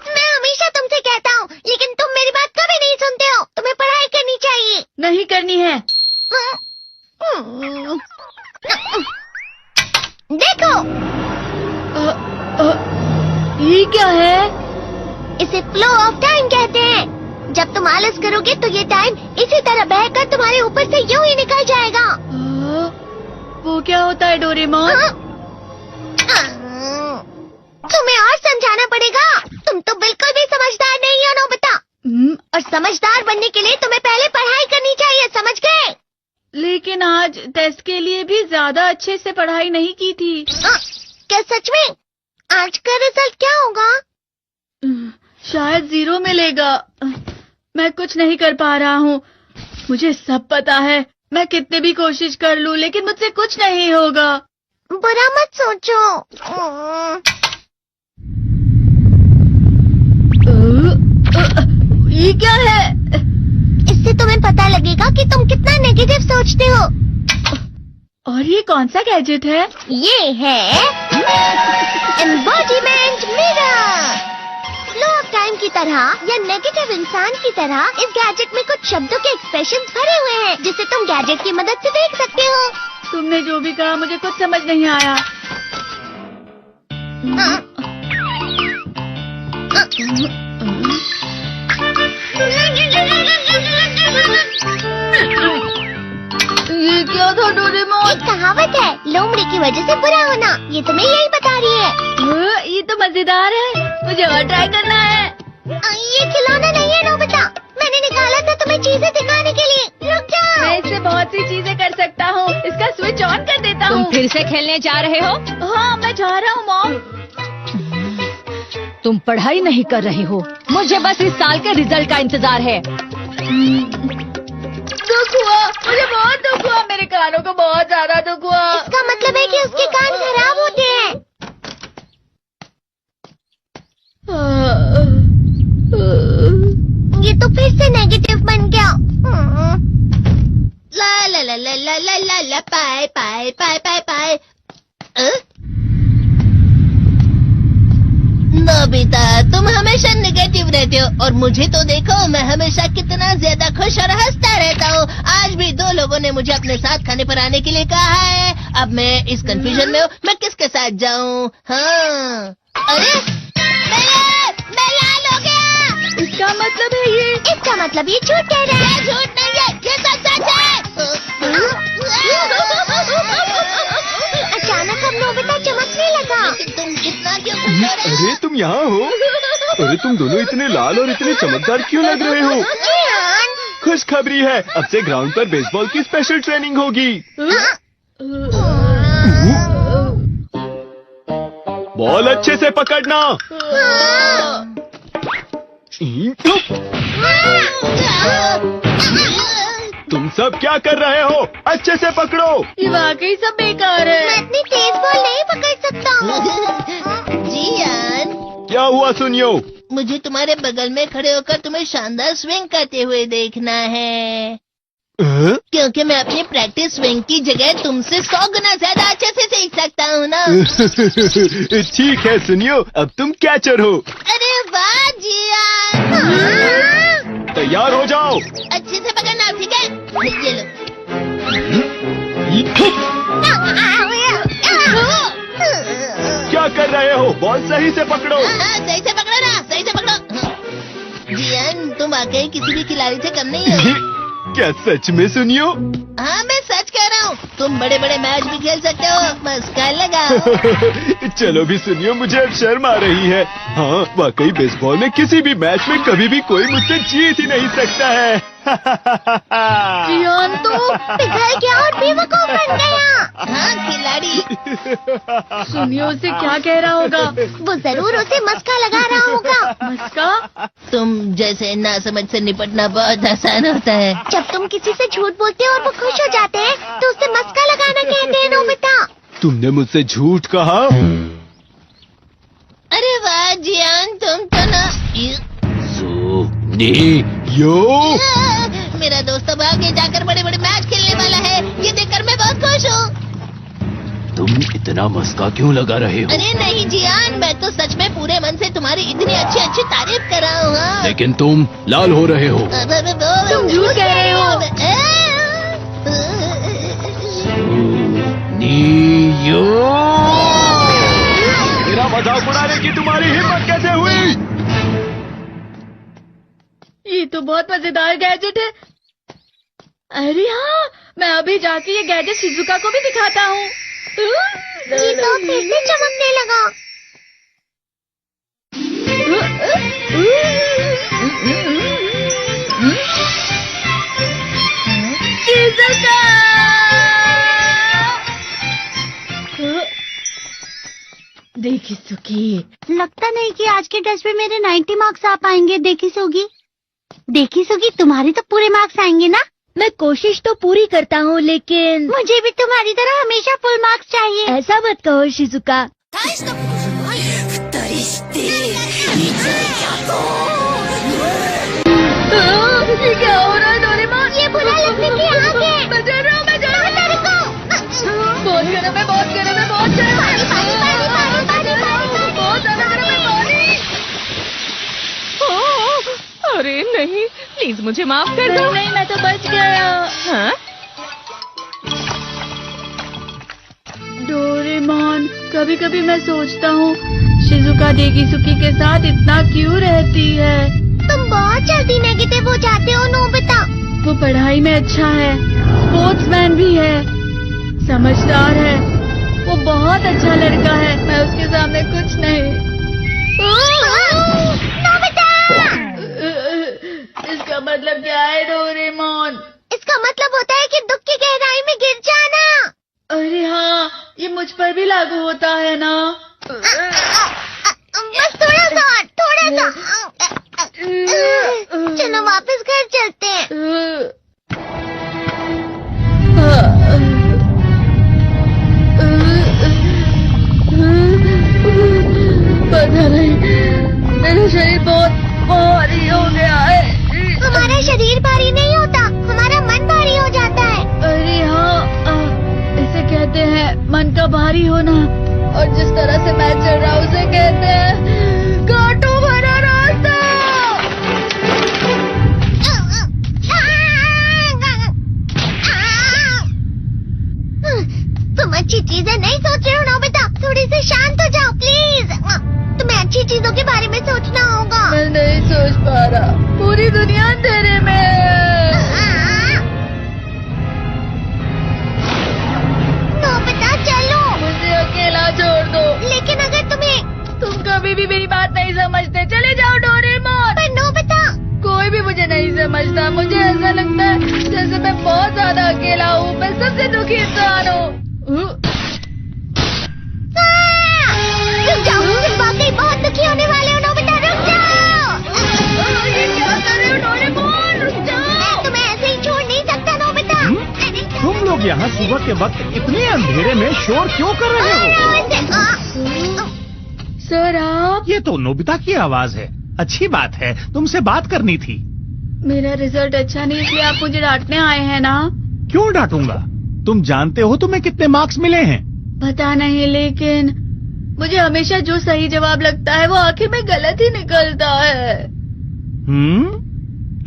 मैं हमेशा तुमसे कहता हूँ, लेकिन तुम मेरी बात कभी नहीं सुनते हो। तुम्हें पढ़ाई करनी चाहिए। नहीं करनी है। देखो, ये क्या है? इसे फ्लो ऑफ टाइम कहते हैं। जब तुम आलस करोगे तो ये टाइम इसी तरह बहकर तुम्हारे ऊपर से यूं ही निकल जाएगा। वो क्या होता है डोरेमोन? तुम्हें और समझाना पड़ेगा। तुम तो बिल्कुल भी समझदार नहीं हो नोबिता। और समझदार बनने के लिए तुम्हें पहले पढ़ाई करनी चाहिए, समझ गए? लेकिन आज टेस्ट के लिए भी ज्यादा अच्छे से पढ़ाई नहीं की थी। क्या सच में? आज का रिजल्ट क्या होगा? शायद 0 मिलेगा। मैं कुछ नहीं कर पा रहा हूँ। मुझे सब पता है। मैं कितने भी कोशिश कर लूँ, लेकिन मुझसे कुछ नहीं होगा। बुरा मत सोचो। ये क्या है? इससे तुम्हें पता लगेगा कि तुम कितना नेगेटिव सोचते हो। और ये कौन सा गैजेट है? ये है embodiment mirror. Flow of time की तरह या नेगेटिव इंसान की तरह इस गैजेट में कुछ शब्दों के एक्सप्रेशंस भरे हुए हैं, जिसे तुम गैजेट की मदद से देख सकते हो। तुमने जो भी कहा मुझे कुछ समझ नहीं आया। ये क्या था डोरेमोन? एक कहावत है, लोमड़ी की वजह से बुरा होना। ये तुम्हें यही बता रही है। ये तो मजेदार है। मुझे और ट्राई करना है। ये खिलौना नहीं है नोबिता। मैंने निकाला था तुम्हें चीजें दिखाने के लिए। रुक जाओ। मैं इससे बहुत सी चीजें कर सकता हूँ। इसका स्विच ऑन कर देता हूँ। तुम फिर से खेलने जा रहे हो? हाँ, मैं जा रहा हूँ मॉम। तुम पढ़ाई नहीं कर रहे हो। मुझे बस इस साल के रिजल्ट का इंतजार है। दुख हुआ, मुझे बहुत दुख हुआ। मेरे कानों को बहुत ज्यादा दुख हुआ। इसका मतलब है कि उसके कान खराब होते हैं। ये तो फिर से नेगेटिव बन गया। ला ला ला ला ला ला ला ला पाए पाए पाए पाए पाए। नोबिता, तुम हमेशा नेगेटिव रहते हो और मुझे तो देखो, मैं हमेशा कितना ज्यादा खुश और हंसता रहता हूँ। आज भी 2 लोगों ने मुझे अपने साथ खाने पर आने के लिए कहा है। अब मैं इस कंफ्यूजन में हूँ, मैं किसके साथ जाऊँ? हाँ, अरे मैं लाल हो गया। इसका मतलब है ये? इसका मतलब ये झूठ कह रहा है। झूठ नहीं है, ये सच है। अचानक अब नोबिता चमकने लगा। तुम इतना क्यों खुश हो रहे हो? अरे तुम यहाँ हो? अरे तुम दोनों इतने लाल और इतने चमकदार क्यों लग रहे हो? खुशखबरी है, अब से ग्राउंड पर बेसबॉल की स्पेशल ट्रेनिंग होगी। बॉल अच्छे से पकड़ना। तुम सब क्या कर रहे हो? अच्छे से पकड़ो। ये वाकई सब बेकार है। मैं इतनी तेज बॉल नहीं पकड़ सकता हूँ। जियान, क्या हुआ सुनियो? मुझे तुम्हारे बगल में खड़े होकर तुम्हें शानदार स्विंग करते हुए देखना है। क्योंकि मैं अपनी प्रैक्टिस स्विंग की जगह तुमसे 100 गुना ज्यादा अच्छे से सीख सकता हूँ ना। ठीक है सुनियो, अब तुम कैचर हो। अरे वाह जियान। तैयार हो जाओ। अच्छे से पकड़ना, ठीक है? ये लो। क्या कर रहे हो? बॉल सही से पकड़ो। सही से पकड़ो ना, सही से पकड़ो। जियान, तुम वाकई किसी भी खिलाड़ी से कम नहीं हो। क्या सच में सुनियो? हाँ, मैं सच कह रहा हूँ। तुम बड़े बड़े मैच भी खेल सकते हो। मस्का लगाओ। चलो भी सुनियो, मुझे अब शर्म आ रही है। हाँ, वाकई बेसबॉल में किसी भी मैच में कभी भी कोई मुझसे जीत ही नहीं सकता है। जियान तो पिघल गया और बेवकूफ बन गया। हाँ, खिलाड़ी। सुनियो उसे क्या कह रहा होगा? वो जरूर उसे मस्का लगा रहा होगा। मस्का? तुम जैसे नासमझ से निपटना बहुत आसान होता है। जब तुम किसी से झूठ बोलते हो और वो खुश हो जाते हैं, तो उसे मस्का लगाना कहते हैं नोबिता। तुमने मुझसे झूठ कहा? अरे वाह जियान, तुम तो ना। यो, मेरा दोस्त अब आगे जाकर बड़े बड़े मैच खेलने वाला है। ये देखकर मैं बहुत खुश हूँ। तुम इतना मस्का क्यों लगा रहे हो? अरे नहीं जियान, मैं तो सच में पूरे मन से तुम्हारी इतनी अच्छी अच्छी तारीफ कर रहा हूँ। हाँ। लेकिन तुम लाल हो रहे हो। तुम झूठ कह रहे हो। नीयो, मेरा मजाक उड़ाने की तुम्हारी हिम्मत कैसे हुई? ये तो बहुत मजेदार गैजेट है। अरे हाँ, मैं अभी जाके ये गैजेट शिजुका को भी दिखाता हूँ। ये तो फिर से चमकने लगा। शिजुका! देखी सुखी, लगता नहीं कि आज के टेस्ट में मेरे 90 मार्क्स आ पाएंगे। देखी सोगी तुम्हारे तो पूरे मार्क्स आएंगे ना? मैं कोशिश तो पूरी करता हूँ, लेकिन मुझे भी तुम्हारी तरह हमेशा फुल मार्क्स चाहिए। ऐसा मत कहो शिजुका। ये क्या हो रहा है डोरेमोन? ये बुरा लगने की आग है। मैं डर रहा हूँ, मैं डर रहा हूँ। बहुत गर्म है, बहुत गर्म है, बहुत गर्म है। बहुत ज्यादा गर्म है पानी। अरे नहीं, प्लीज मुझे माफ कर दो। नहीं, मैं तो बच गया। हाँ? डोरेमोन, कभी कभी मैं सोचता हूँ शिजुका डेगिसुकी के साथ इतना क्यों रहती है। तुम बहुत जल्दी नेगेटिव हो जाते हो नोबिता। वो पढ़ाई में अच्छा है, स्पोर्ट्समैन भी है, समझदार है। वो बहुत अच्छा लड़का है। मैं उसके सामने कुछ नहीं। इसका मतलब क्या है डोरेमोन? इसका मतलब होता है कि दुख की गहराई में गिर जाना। अरे हाँ, ये मुझ पर भी लागू होता है ना। बस थोड़ा सा। चलो वापस घर चलते हैं। पता नहीं, मेरा शरीर बहुत भारी हो गया है। हमारा शरीर भारी नहीं होता, हमारा मन भारी हो जाता है। अरे हाँ, इसे कहते हैं मन का भारी होना। और जिस तरह से मैं चल रहा हूँ उसे कहते हैं कांटों भरा रास्ता। तुम अच्छी चीजें नहीं सोच रहे हो नोबिता। थोड़ी सी शांत हो जाओ प्लीज। तुम्हें अच्छी चीजों के बारे में सोचना होगा। मैं नहीं सोच पा रहा, पूरी दुनिया अंधेरे में है। नोबिता चलो। मुझे अकेला छोड़ दो। लेकिन अगर तुम कभी भी मेरी बात नहीं समझते। चले जाओ डोरेमोन। पर नोबिता। कोई भी मुझे नहीं समझता। मुझे ऐसा लगता है जैसे मैं बहुत ज्यादा अकेला हूँ। मैं सबसे दुखी इंसान हूँ। रुक जाओ, तुम वाकई बहुत दुखी होने वाले हो नोबिता। रुक जाओ। ये क्या कर रहे हो डोरेमोन? रुक जाओ। मैं तुम्हें ऐसे ही छोड़ नहीं सकता नोबिता। तुम लोग यहाँ सुबह के वक्त इतने अंधेरे में शोर क्यों कर रहे हो? सर आप? ये तो नोबिता की आवाज है। अच्छी बात है, तुमसे बात करनी थी। मेरा रिजल्ट अच्छा नहीं, इसलिए आप मुझे डांटने आए हैं ना? क्यों डांटूंगा? तुम जानते हो तुम्हें कितने मार्क्स मिले हैं? पता नहीं, लेकिन मुझे हमेशा जो सही जवाब लगता है वो आखिर में गलत ही निकलता है।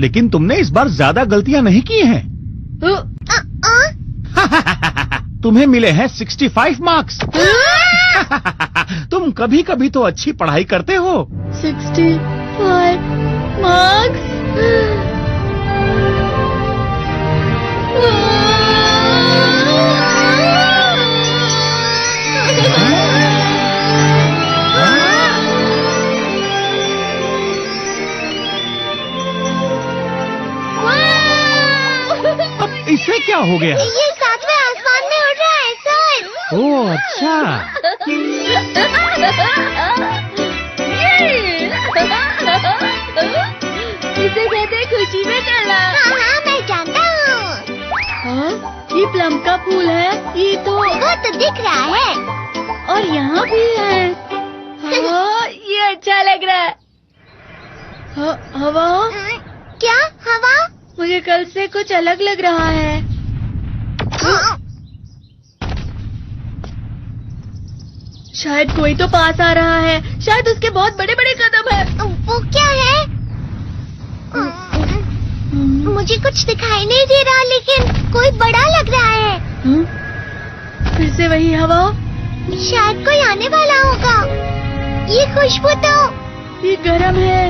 लेकिन तुमने इस बार ज्यादा गलतियां नहीं की हैं। तुम्हें मिले हैं 65 मार्क्स। तुम कभी कभी तो अच्छी पढ़ाई करते हो। 65 मार्क्स? अब इसे क्या हो गया? ये सातवें आसमान में उड़ रहा है सर। ओह अच्छा। इसे कहते हैं खुशी में चलना। हाँ मैं जानता हूँ। हाँ, ये प्लम का फूल है। ये तो वो तो दिख रहा है। और यहाँ भी है। हाँ, ये अच्छा लग रहा है। हवा? क्या हवा? मुझे कल से कुछ अलग लग रहा है। शायद कोई तो पास आ रहा है। शायद उसके बहुत बड़े बड़े कदम है। वो क्या है? मुझे कुछ दिखाई नहीं दे रहा, लेकिन कोई बड़ा लग रहा है। फिर से वही हवा। शायद कोई आने वाला होगा। ये खुशबू तो ये गरम है।